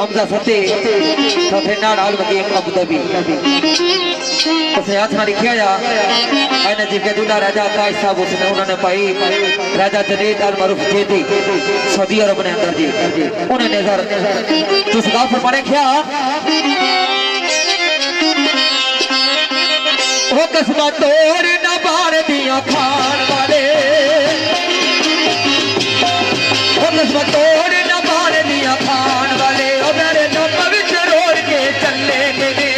हमजा सते चौथे नाल वगे अबू धाबी हाथ ना लिखा जा मैंने जी के दूल्हा राजा ताज साहब उसने उन्होंने पाई राजा जनीद अल मरूफ जेदी सऊदी अरब ने अंदर जी उन्हें नजर जिस गाँव फरमाने क्या वो कसमा तोड़ न बार दिया खान वाले वो कसमा तोड़ न बार दिया खान वाले और मेरे नम विच रोड़ के चले गए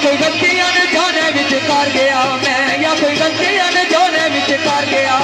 कोई गलतियां ने जाने विच कर गया मैं या कोई गलतियां ने जाने विच कर गया